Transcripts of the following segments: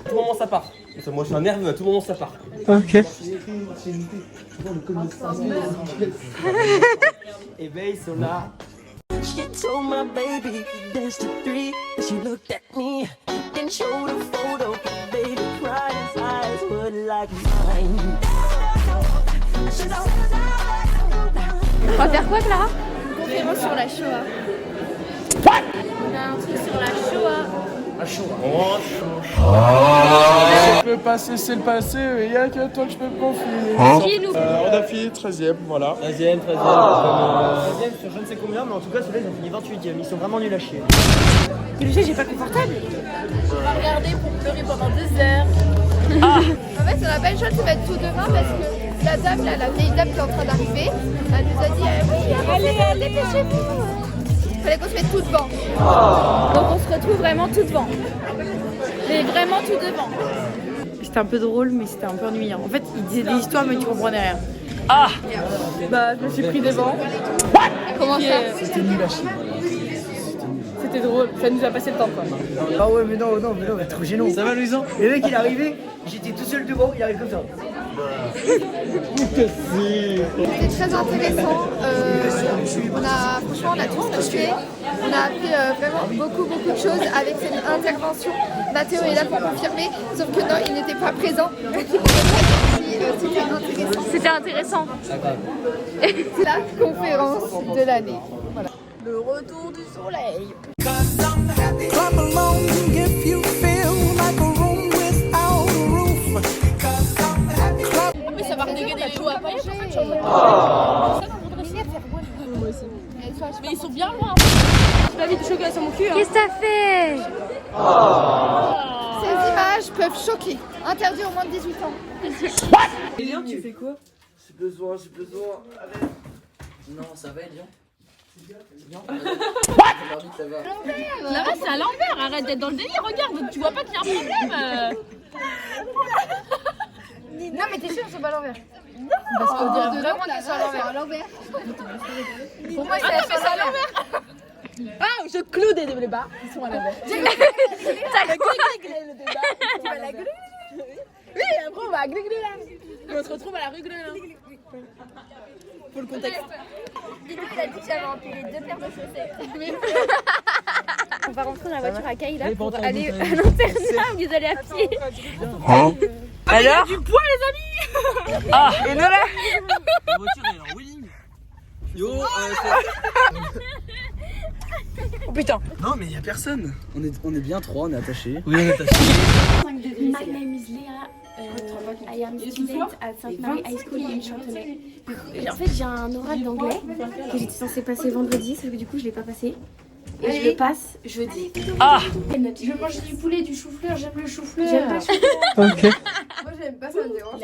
tout moment ça part. Moi je suis un nerveux, à tout moment ça part. Ok. Et ben ils sont là. She told my baby dance to 3. She looked at me, then showed a photo. Baby cried, his eyes were like mine. On va faire quoi, Clara? Une conférence sur la Shoah. On a un truc sur la Shoah. La Shoah. Je peux passer, c'est le passé, il y a que toi que je peux me confier. Qui nous On a fini 13ème, voilà. 13ème, 13ème sur je ne sais combien, mais en tout cas ceux-là ils ont fini 28ème, ils sont vraiment nuls à chier. Le jeu, j'ai pas confortable. On va regarder pour pleurer pendant 2 heures. En fait, on a pas le choix de se mettre tout devant parce que la dame, là, la vieille dame qui est en train d'arriver, elle nous a dit oui, allez, dépêchez-vous. Fallait qu'on se mette tout devant. Donc on se retrouve vraiment tout devant. Mais vraiment tout devant. C'était un peu drôle, mais c'était un peu ennuyant. En fait, il disait des histoires, mais tu comprenais rien. Bah, je me suis pris devant. Comment ça? C'était nul à chier. C'était drôle, ça nous a passé le temps, quoi. Ah ouais mais non, trop gênant. Ça va Louison? Le mec il est arrivé, j'étais tout seul devant, il arrive comme ça. C'était très intéressant. Franchement, on a tous tué. On a appris vraiment beaucoup de choses avec cette intervention. Mathéo est là pour confirmer, sauf que non, il n'était pas présent. Donc il pourrait pas dire si c'était intéressant. C'était intéressant. C'est la conférence de l'année. Voilà. Le retour du soleil. Clap along if you feel like a room without a roof. Mais ça va redégager des jouets à manger. Mais ils sont bien loin. J'ai pas mis de chocolat sur mon cul. Qu'est-ce que t'as fait? Ces images peuvent choquer. Interdit aux moins de 18 ans. Elian, tu fais quoi? J'ai besoin. Non, ça va Elian? Là-bas, c'est à l'envers. Arrête d'être dans le délire. Regarde, tu vois pas qu'il y a un problème. Non, mais t'es sûr que c'est pas à l'envers? Parce qu'on dirait vraiment qu'ils sont à l'envers. Pour moi, c'est à l'envers. Ah, je cloue des débats. Ils sont à l'envers. T'as le débat. Oui, après on va à Glugglula. On se retrouve à la rue Glugglula. Pour le contexte. Dino, il a dit que j'avais empilé 2 paires de chaussettes. On va rentrer dans la voiture à Kayla pour aller à l'internat où vous allez à pied. Alors du poids, les amis. Ah, et nous là. La voiture est en wheeling. Yo, Oh putain. non mais y'a personne. On est bien 3, on est attachés. Oui on est attaché. My name is Léa. I am student at Sainte Marie High School in Chantenay. En fait, j'ai un oral d'anglais que j'étais censée passer vendredi, sauf que du coup, je l'ai pas passé. Et je le passe jeudi. Je mange du poulet, du chou-fleur, j'aime le chou-fleur. J'aime pas le chocolat. Ok. Moi j'aime pas, ça me dérange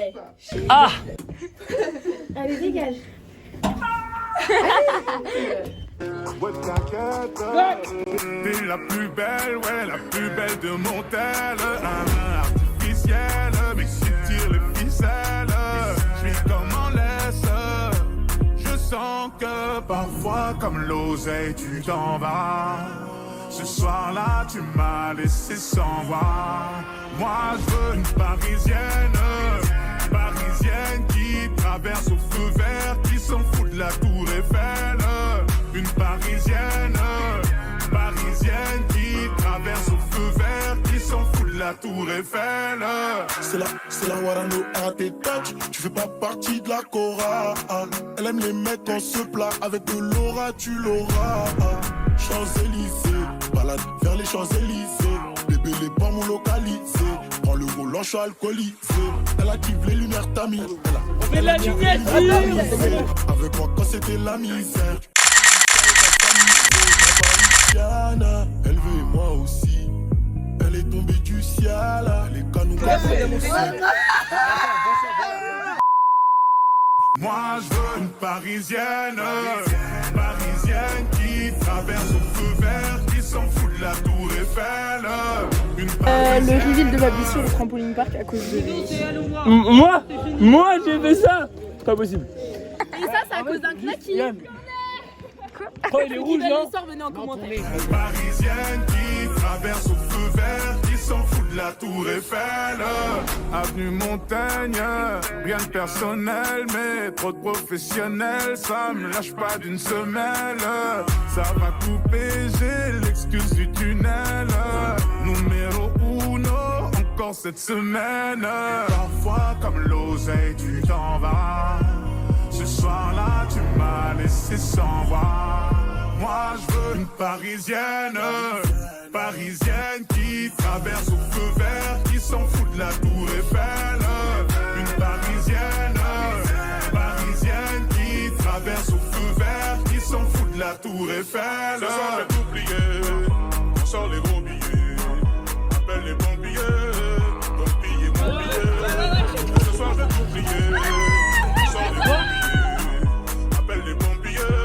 Ah. Allez, dégage. T'es la plus belle, ouais, la plus belle de mon tel. Artificielle, mais si tire les ficelles, je suis comme en laisse. Je sens que parfois, comme l'oseille, tu t'en vas. Ce soir-là, tu m'as laissé sans voix. Moi, je veux une parisienne qui traverse au feu vert, qui s'en fout de la tour Eiffel. Une parisienne qui traverse au feu vert, qui s'en fout de la tour Eiffel. C'est la Warano à tes touch, tu fais pas partie de la Cora. Elle aime les mecs en se plat, avec de l'aura tu l'auras. Champs-Élysées, balade vers les Champs-Élysées. Bébé les bambous localisés, prends le volant, je suis alcoolisé. Elle active les lumières tamis. On fait de la miniature. Avec moi quand c'était la misère. Elle veut moi aussi. Elle est tombée du ciel. Les canons. Moi je veux une parisienne qui traverse au feu vert, qui s'en fout de la tour Eiffel. Le reveal de ma blessure au trampoline park à cause de lui. Moi j'ai fait ça. C'est pas possible. Et ça, c'est à cause d'un knacky. Oh il est rouge là. Venez en commentaire. Une parisienne qui traverse au feu vert, qui s'en fout de la la tour Eiffel. Avenue Montaigne, rien de personnel, mais trop de professionnels, ça me lâche pas d'une semelle. Ça va couper, j'ai l'excuse du tunnel. Numéro uno, encore cette semaine. Parfois comme l'oseille, tu t'en vas. Ce soir-là, tu m'as laissé sans voix. Moi, je veux une parisienne, parisienne qui traverse au feu vert, qui s'en fout de la tour Eiffel. Une parisienne, parisienne qui traverse au feu vert, qui s'en fout de la tour Eiffel. Ce soir, je vais t'oublier, on sort les gros billets, appelle les bons billets, ton billet, mon billet. Ce soir, je vais t'oublier, on sort les gros billets, appelle les bons billets,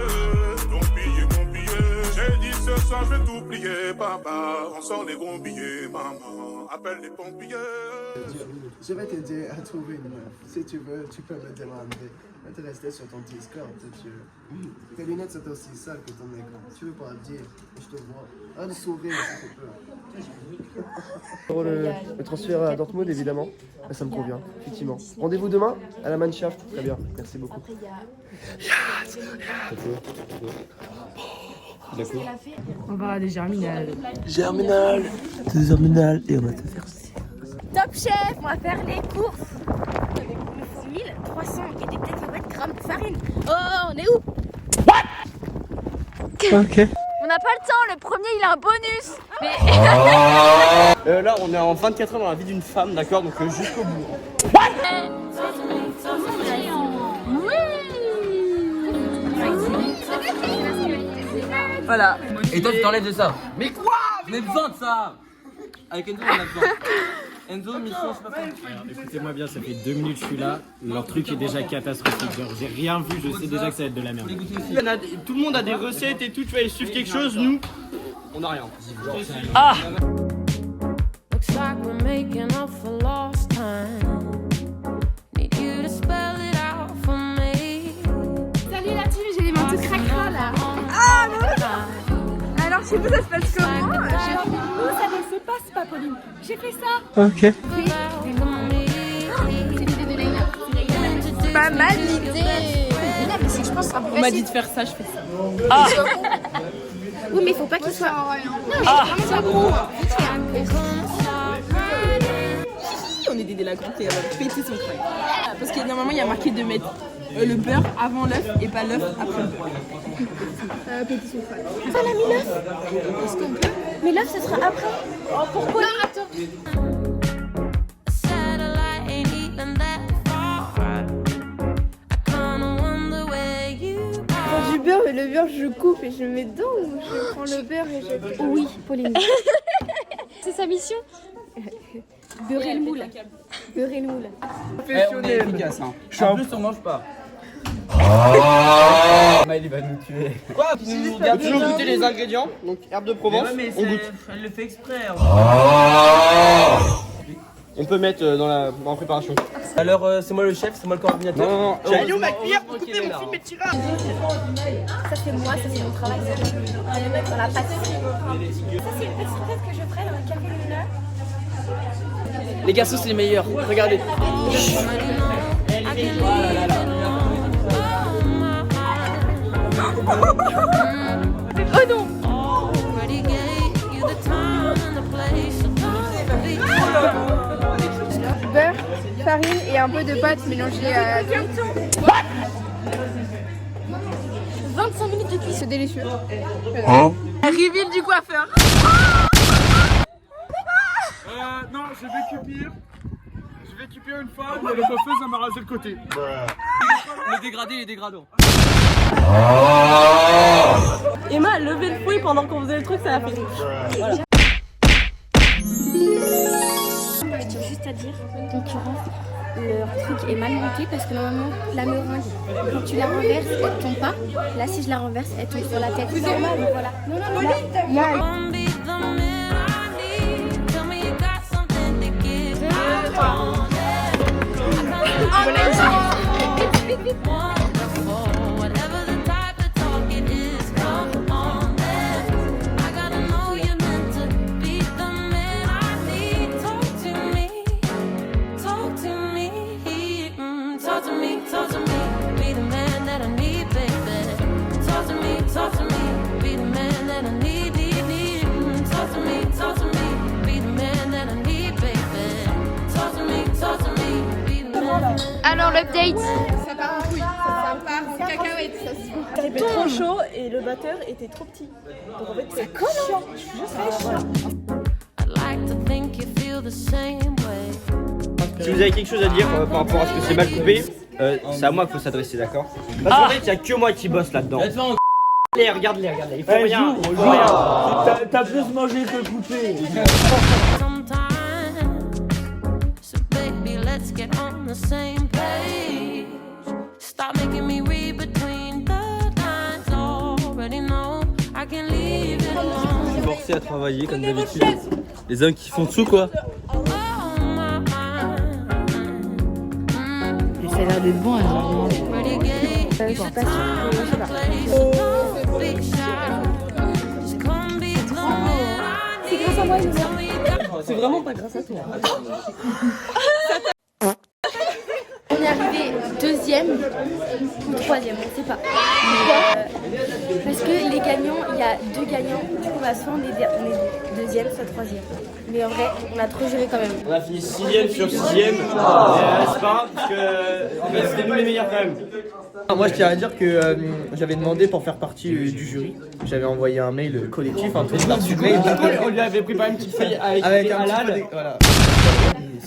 ton billet, mon billet. J'ai dit ce soir, je vais t'oublier, papa, on sort les gros billets, maman, appelle les pompiers. Je vais t'aider à trouver une meuf. Si tu veux, tu peux me demander. Je vais te rester sur ton Discord, tes lunettes sont aussi sales que ton écran. Tu veux pas le dire, je te vois. Un sourire, si tu peux. Pour le transfert à Dortmund, évidemment, ça me convient, effectivement. Rendez-vous demain à la Mannschaft. Très bien, merci beaucoup. On va à des germinales. Germinal. Des germinales et on va te faire aussi. Top chef, on va faire les courses. Il me faut 1300 et des grammes de farine. Oh, on est où? Ok. On n'a pas le temps, le premier il a un bonus. Mais Là, on est en 24 heures dans la vie d'une femme, d'accord? Donc jusqu'au bout. Voilà. Et toi, tu t'enlèves de ça. Mais quoi? On a besoin de ça. Avec Enzo, on a besoin. Enzo, mission, je sais pas quoi. Écoutez-moi bien, ça fait 2 minutes que je suis là. Leur truc est déjà catastrophique. Genre, j'ai rien vu, je sais déjà que ça va être de la merde. Tout le monde a des recettes et tout, tu vas suivre quelque chose, nous, on n'a rien. Ah! Looks like we're making up for lost time. Need you to spell it out for me. salut la team, j'ai les mains toutes cracra là. Ah non. Alors chez vous ça se passe comment? Nous ça ne se passe pas Pauline. J'ai fait ça. Ok. C'est l'idée de Leïla. Pas mal l'idée. Je pense On m'a dit de faire ça, je fais ça. Ah. Oui, mais il faut pas qu'il soit. Ah. On est des délinquants et elle va péter son crâne. Parce que normalement il y a marqué de mettre le beurre avant l'œuf et pas l'œuf après le beurre. Péter son crâne. Ça l'a mis l'œuf. Est-ce qu'on peut? Mais l'œuf, ce sera après. Oh, pourquoi? Non, attends. Du beurre, mais le beurre, je coupe et je le mets dedans ou je prends le beurre et je. Oui, Pauline. C'est sa mission. Beurrer le moule. Beurrer le moule. On est efficace, hein. En plus, on mange pas. Maël, il va nous tuer. Quoi? On va toujours goûter les ingrédients, donc herbe de Provence, on goûte. Elle le fait exprès. On peut mettre dans la préparation. Alors, c'est moi le chef, c'est moi le coordinateur. Non. J'ai où ma cuillère pour couper mon film et Ça, c'est moi, ça, c'est mon travail. Ça, je le mettre dans la pâte. Ça, c'est une petite recette que je ferai dans le café lumineux. Les garçons, c'est les meilleurs. Regardez. Oh non! Beurre, farine et un peu de pâte mélangée à. 25 minutes de cuisson. C'est délicieux. Reveal du coiffeur. Non, je vais cupir. Je vais cupir une fois, mais la coiffeuse elle m'a rasé le côté. Les dégradés, les dégradants. Emma a levé le fouet pendant qu'on faisait le truc, ça a fait. Voilà. Je tiens juste à dire, concurrence, leur truc est mal monté parce que normalement, la meringue, quand tu la renverses, elle tombe pas. Là, si je la renverse, elle tombe sur la tête. C'est normal, voilà. update. Ça part en couille, ça part en cacahuète, ça se voit. Ça était trop chaud et le batteur était trop petit. Donc en fait, c'est chiant. I'd like to think you feel the same way. Si vous avez quelque chose à dire par rapport à ce que c'est mal coupé, c'est à moi qu'il faut s'adresser, d'accord? Parce qu'en fait, il n'y a que moi qui bosse là-dedans. Regarde-les, il faut rien. T'as plus mangé que coupé. So baby, let's get on the same page. Stop making me read between the lines. Already know I can leave it alone. Forcé à travailler comme d'habitude. Les hommes qui font dessous quoi. Ça a l'air d'être bon, alors. Je suis pas sûre. Je sais pas. C'est grâce à moi, Elisa. C'est vraiment pas grâce à toi. On est arrivé deuxième ou troisième, on ne sait pas. Parce que les gagnants, il y a 2 gagnants. Du coup, soit on est deuxième, soit troisième. Mais en vrai, on a trop juré quand même. On a fini 6ème sur 6ème. C'est pas grave parce que en fait, c'était nous les meilleurs quand même. Moi je tiens à dire que j'avais demandé pour faire partie du jury. J'avais envoyé un mail collectif, un truc par-dessus mail. On lui avait préparé une petite feuille avec un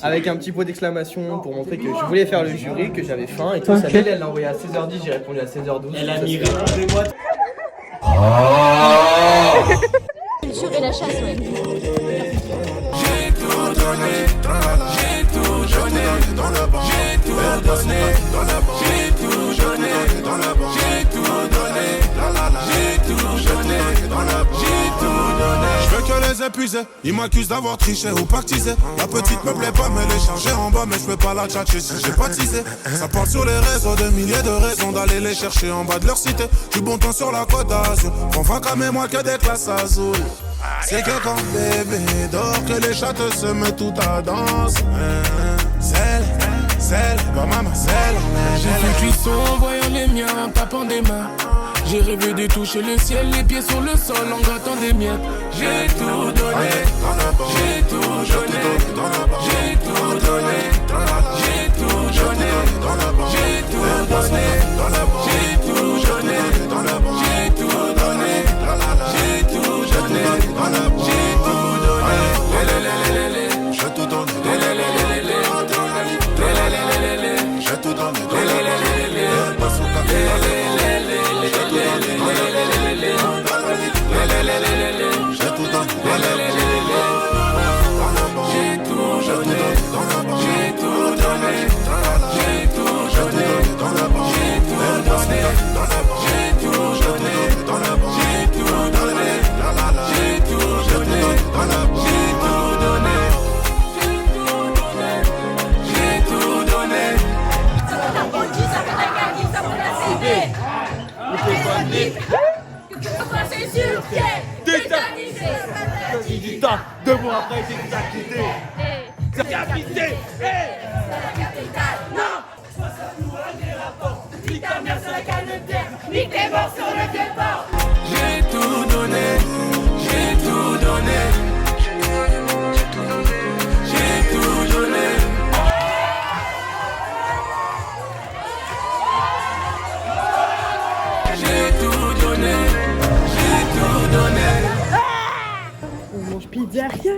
avec un petit pot d'exclamation pour montrer que je voulais faire le jury, que j'avais faim et tout. Sa mail, elle l'a envoyé à 16h10, j'ai répondu à 16h12. Elle a mis répondez-moi. Le jury et la chasse, ouais. J'ai tout donné, j'ai tout donné dans la banque. J'ai tout donné dans la banque. J'ai tout donné dans la banque. J'ai tout donné, j'ai tout donné dans la banque. J'ai tout donné. Je veux que les épuiser, ils m'accusent d'avoir triché ou pactisé. La petite me plaît pas, mais les charger en bas, mais je peux pas la tchatcher si j'ai pas teasé. Ça part sur les réseaux, de milliers de raisons d'aller les chercher en bas de leur cité. Du bon temps sur la côte d'Azur, on va calmer moi que des classes azules. C'est que quand bébé dort que les chattes se mettent tout à danse. Celle, bah maman, celle. J'ai fait cuisson en voyant les miens, en tapant des mains. J'ai rêvé de toucher le ciel, les pieds sur le sol en grattant des miettes. J'ai tout donné, j'ai tout donné, j'ai tout donné, j'ai tout donné, j'ai tout donné, j'ai tout donné, j'ai tout donné, j'ai tout donné, j'ai tout donné, Je te donne, je te donne, Deux mois après, t'es tout acquitté. C'est capité. Non! Nique ta mère sur la canne de terre, nique tes morts sur le départ. J'ai tout donné, j'ai tout donné, j'ai tout donné. J'ai tout donné, j'ai tout donné. On mange pizza rien.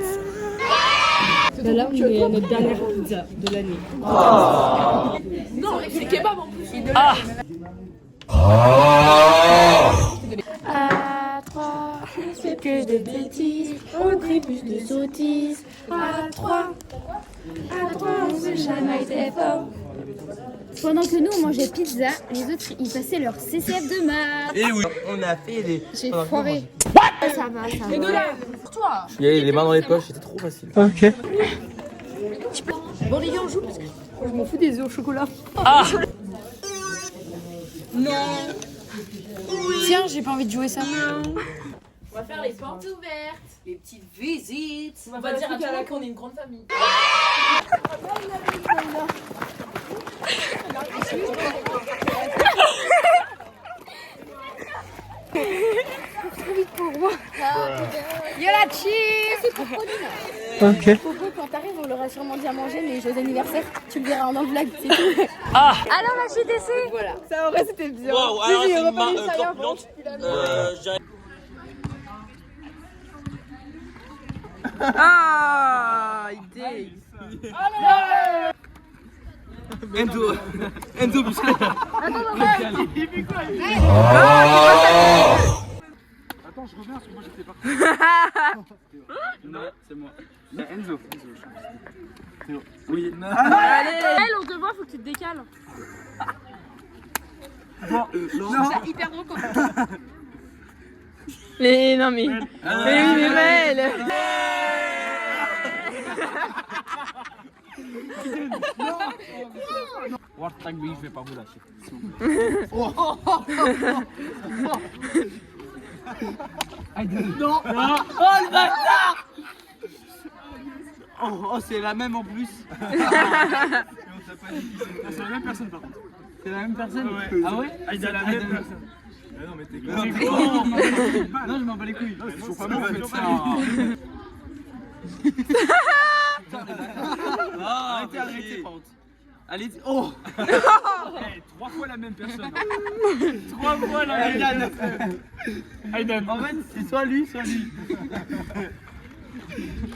Là, on est à notre dernière pizza de l'année. Non, c'est kebab en plus. À 3, on fait que des bêtises, on prie plus de sottises. À 3, on se chamaille très fort. Pendant que nous on mangeait pizza, les autres ils passaient leur CCF de maths. Et oui, on a fait des. J'ai foiré. Ça va. Les deux là, pour toi. Il y avait les mains dans les poches, c'était trop facile. Ok. Bon les gars, on joue parce que je m'en fous des œufs au chocolat. Non. Tiens, j'ai pas envie de jouer ça. On va faire les portes ouvertes, les petites visites. On va dire à tout le monde qu'on est une grande famille. Yo la cheese! Ok. Popo, quand t'arrives arrive, on leur a sûrement dit à manger, mais joyeux anniversaire, tu le verras dans le vlog, c'est tout. Ah. Alors la JDC. Voilà. Ça en vrai c'était bien. Wow, alors c'est une main corpulente. Ah, il dégue. Enzo, parce que. Attends, je reviens parce que moi j'étais parti. Non, c'est moi. C'est Enzo. Oui. Elle, on te voit, faut que tu te décales. Bon, non. C'est hyper drôle quand Mais non mais. Mais oui, mais belle. World Rugby, je vais pas vous lâcher. Non. Oh le bâtard. Oh, c'est la même en plus. C'est la même personne par contre. C'est la même personne. Ah ouais? C'est la même personne. Non mais t'es con. Non, je m'en bats les couilles. C'est toujours pas bon en fait ça. Arrêtez par contre. Allez, oh. 3 fois la même personne. 3 fois la même personne. Aiden. En fait, c'est soit lui, soit lui.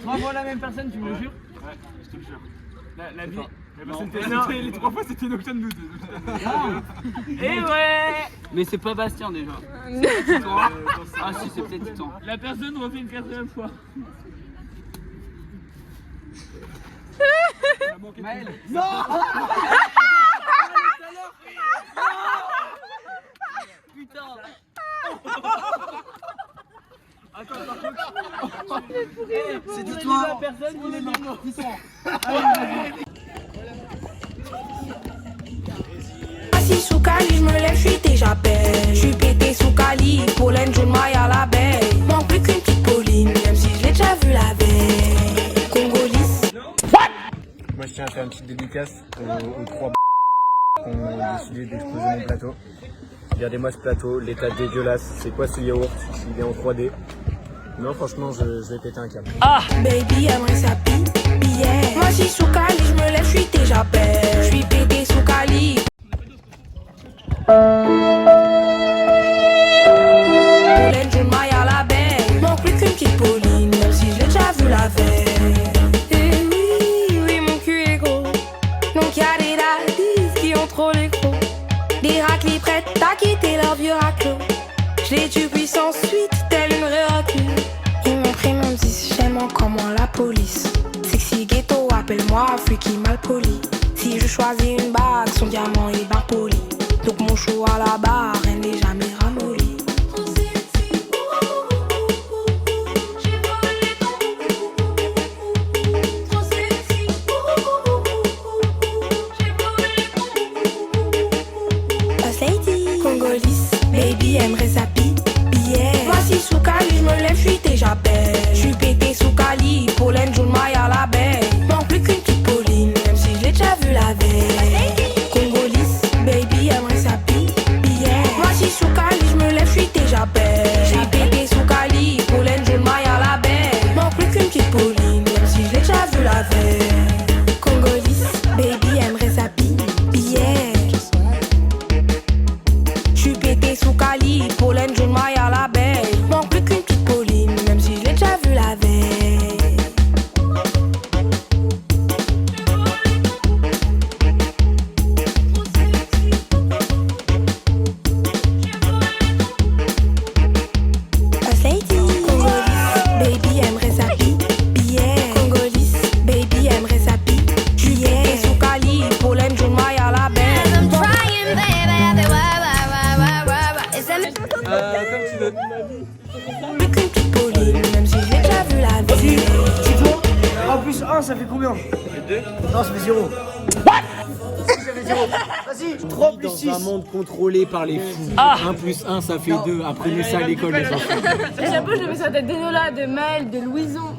3 fois la même personne, tu me le jures? Ouais, je te le jure. La vie. Les 3 fois c'était Nocturne nous deux. Et ouais. Mais c'est pas Bastien déjà. C'est toi. Ah si, c'est peut-être Titan. La personne refait une 4e fois. Maël. Non. Putain. Attends, par contre. C'était toi. La personne qui est morte. Assis sous Cali, je me lève, je suis déjà belle. Je suis pété sous Cali, pollen, jaune, maille à l'abeille. Manque plus qu'une petite Pauline, même si je l'ai déjà vu la veille. Congolise. Moi je tiens à faire une petite dédicace aux 3 qui ont décidé d'exposer mon plateau. Regardez-moi ce plateau, l'état dégueulasse. C'est quoi ce yaourt? Il est en 3D. Non franchement je vais péter un câble. Ah baby, aimerait sa yeah. Moi si sous Cali, je me lève, je suis déjà belle. Je suis pété sous Cali. Pollen, jaune, maille à l'abeille. Manque plus qu'une petite Pauline, même si je l'ai déjà vu la veille. Et oui, mon cul est gros. Donc y'a des daddies qui ont trop les gros. Des raclis prêtes à quitter leur vieux raclo. Je les tue puissance suite, telle une vraie recluse. Ils m'ont pris mon 10, j'aime encore moins la police. Sexy ghetto, appelle-moi freaky mal poli. Si je choisis une bague, son diamant est bien poli. Donc mon show à la barre, elle n'est jamais ramollie. Congolise, baby aimerait sa yeah. Moi si sous Cali, je me lève, je suis déjà belle. Je suis pété sous Cali, pollen, jaune, maille à l'abeille. Manque plus qu'une petite Pauline, même si je l'ai déjà vu la veille. Congolise, baby aimerait sa yeah. Moi si sous Cali, je me lève, je suis déjà belle. Je suis pété sous Cali, pollen, jaune, maille à l'abeille. Manque plus qu'une petite Pauline, même si je l'ai déjà vu la veille. Congolise, baby aimerait sa yeah. J'suis pété sous Cali, pollen, jaune, maille à l'abeille. Manque plus qu'une petite Pauline, même si je l'ai déjà vu la veille. Congolise, baby aimerait sa yeah. Congolise, baby aimerait sa J'suis pété sous Cali, pollen, jaune, maille à l'abeille. Comme tu veux. Plus qu'une petite Pauline, même si j'ai déjà vu la vie. C'est toi? En plus 1 ça fait combien? 2. Non ça fait 0. What? Ça fait 0. Vas-y, 3 plus 6. Dans un monde contrôlé par les fous. 1 plus 1 ça fait 2. Apprenez ça à l'école les enfants. Et chaque fois, je le mets sur la tête d'Enola, de Maël, de Louison.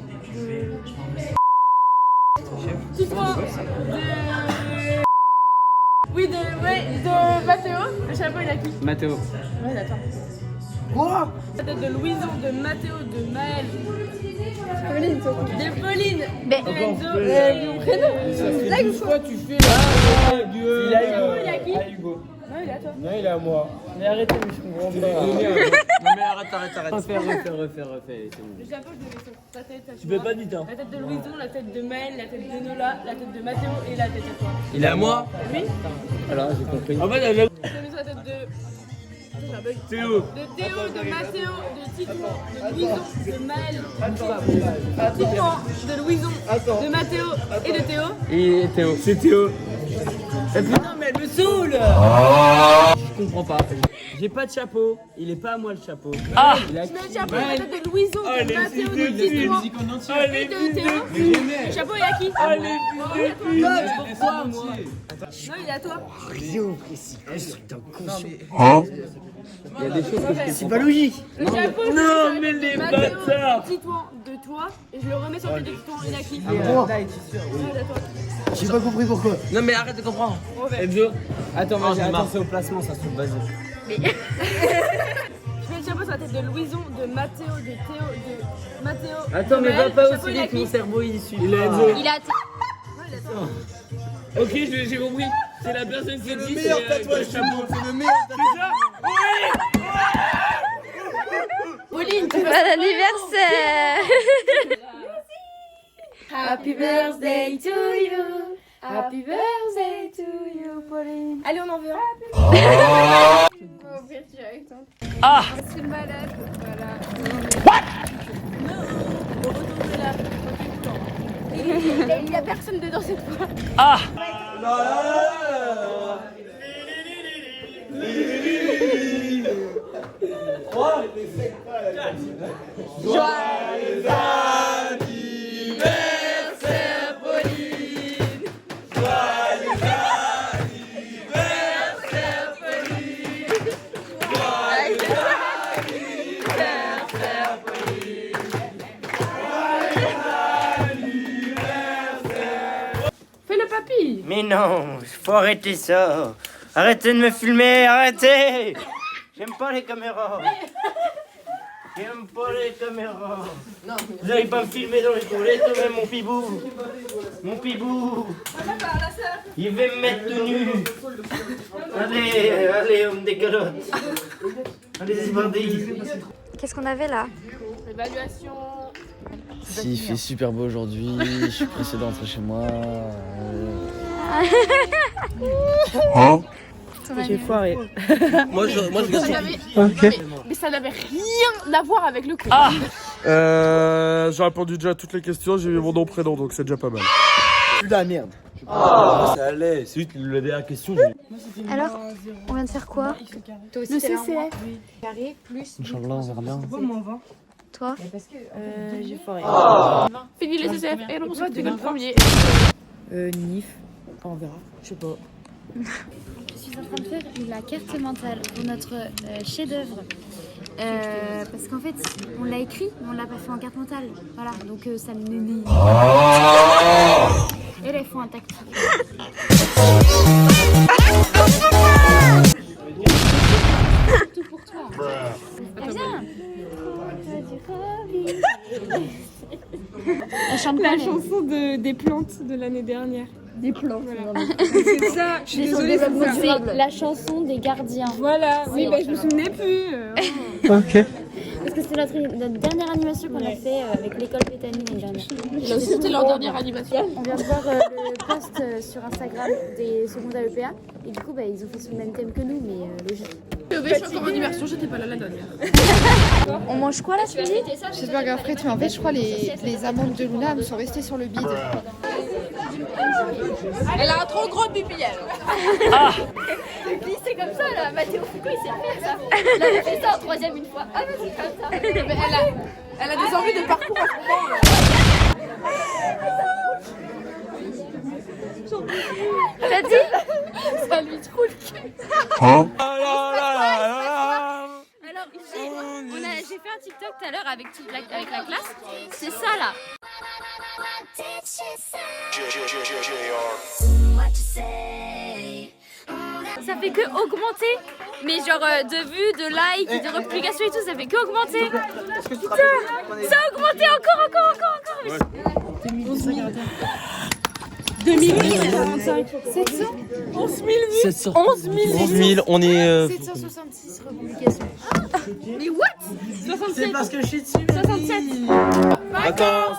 Dis-moi, Oui, de Mathéo. Le chapeau, il a qui? Mathéo. Ouais, attends. Quoi? La tête de Louison, de Mathéo, de Maël. De Pauline. Mais de Enzo. mon prénom. Là, Quoi tu fais là? Il a qui? Hugo. Non, il est à toi. Non, il est à moi. Mais arrêtez, mais je comprends pas. Non, mais arrête. Refais, c'est bon. Le chapeau, je le mets sur ta tête. Tu peux pas vite, hein. La tête de Louison, la tête de Maël, la tête de Nola, la tête de Mathéo et la tête à toi. Il est à moi? Oui. Alors, j'ai compris. En fait, elle a... Je mets sur la tête de... Théo. De Théo, de Mathéo, de Titouan, de Louison, de Maël, Titouan, de Louison, de Mathéo et de Théo. Et Théo. C'est Théo. Non, mais elle me saoule. Je comprends pas. J'ai pas de chapeau. Il est pas à moi le chapeau. Ah. Je mets le chapeau sur la tête de Louison, de Mathéo, de Titouan et de Théo. Le chapeau est à qui? Allez, pourquoi moi? Non, il est à toi. Rien précis. Je suis d'un con. Il y a des choses que je C'est pas logique. Le chapeau, je Non, mets mais sur la tête les de Mathéo, bâtards. Titouan, de toi, et je le remets sur la tête de Titouan, il est à qui? Moi. Ouais, il est à toi. J'ai pas compris pourquoi. Non, mais arrête de comprendre. Enzo. Attends, moi j'ai c'est au placement, ça se trouve, vas-y. Je mets le chapeau sur la tête de Louison, de Mathéo, de Théo, de Mathéo. Attends, de mais va Maël. pas Le chapeau, aussi il est à vite, mon qui? cerveau il suit. Il est Enzo. Il a. Ok, j'ai compris. C'est la personne qui dit. C'est le meilleur tatouage du monde. C'est le meilleur tatouage. Pauline, tu vas à l'anniversaire. Happy birthday to you. Happy birthday to you, Pauline. Allez, on en veut un. On va ouvrir direct. Ah. C'est malade. Voilà. Il y a personne dedans cette fois. Ah. Joyeux anniversaire, Pauline. Joyeux anniversaire, Pauline. Joyeux anniversaire, Pauline. Fais le papy. Mais non, faut arrêter ça. Arrêtez de me filmer, arrêtez. J'aime pas les caméras. J'aime pas les caméras. Vous n'allez pas me filmer dans les toilettes, même mon pibou. Mon pibou. Il va me mettre tout nu. Allez, homme des calottes. Allez-y, bandits. Qu'est-ce qu'on avait là? Évaluation. Si, il fait super beau aujourd'hui, je suis pressé d'entrer chez moi. Hein? J'ai foiré. Moi je Mais ça n'avait rien à voir avec le coup. J'ai répondu déjà à toutes les questions, j'ai mis mon nom prénom donc c'est déjà pas mal. Plus la merde. Ça allait, c'est lui qui nous l'a dit la question. Alors, on vient de faire quoi? Toi aussi, le CCF. Carré plus. Inch'Allah, on verra bien. Toi? J'ai foiré. Fini le CCF et on se retrouve le premier. Nif. On verra, je sais pas. Je suis en train de faire la carte mentale pour notre chef-d'œuvre. Parce qu'en fait, on l'a écrit, mais on l'a pas fait en carte mentale. Voilà, donc ça me nuit. Et là, il faut un tactique. Tout pour toi. Viens. Elle chante pas La chanson des plantes de l'année dernière. Des plantes. C'est ça, je suis désolée, c'est ça. C'est la chanson des gardiens. Voilà, oui, bah, je me souvenais plus. Ok. Parce que c'est notre dernière animation qu'on a fait avec l'école Pétani l'année dernière. C'était leur dernière animation. On vient de voir le post sur Instagram des secondes à l'EPA. Et du coup, bah, ils ont fait sur le même thème que nous, mais logique. Je suis encore en immersion, j'étais pas là la dernière. On mange quoi là, tu me dis? Cheeseburger frites, mais en fait, je crois les amandes de Luna me sont restées sur le bide. Elle a un trop gros pipi, elle. Ah. Et puis c'est comme ça là, Mathéo Foucault il sait faire ça. Il avait fait ça en troisième une fois. Ah mais c'est comme ça. Mais elle a des envies de parcours à ce moment. T'as dit? Ça lui trouve le cul. Hein? Alors ici, j'ai fait un TikTok tout à l'heure avec la classe. C'est ça là. ça fait que augmenter. Mais genre de vues, de likes, de republications et tout, ça fait que augmenter. Putain, ça a augmenté encore. 2045. 700 11 000 vues. 700. 11 000. On est. 766 republications. Mais what 67. C'est parce que je suis dessus. 67. Vacances.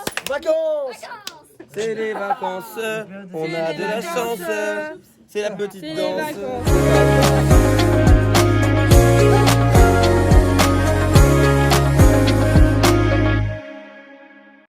C'est les vacances, on a de la chance, c'est la petite danse.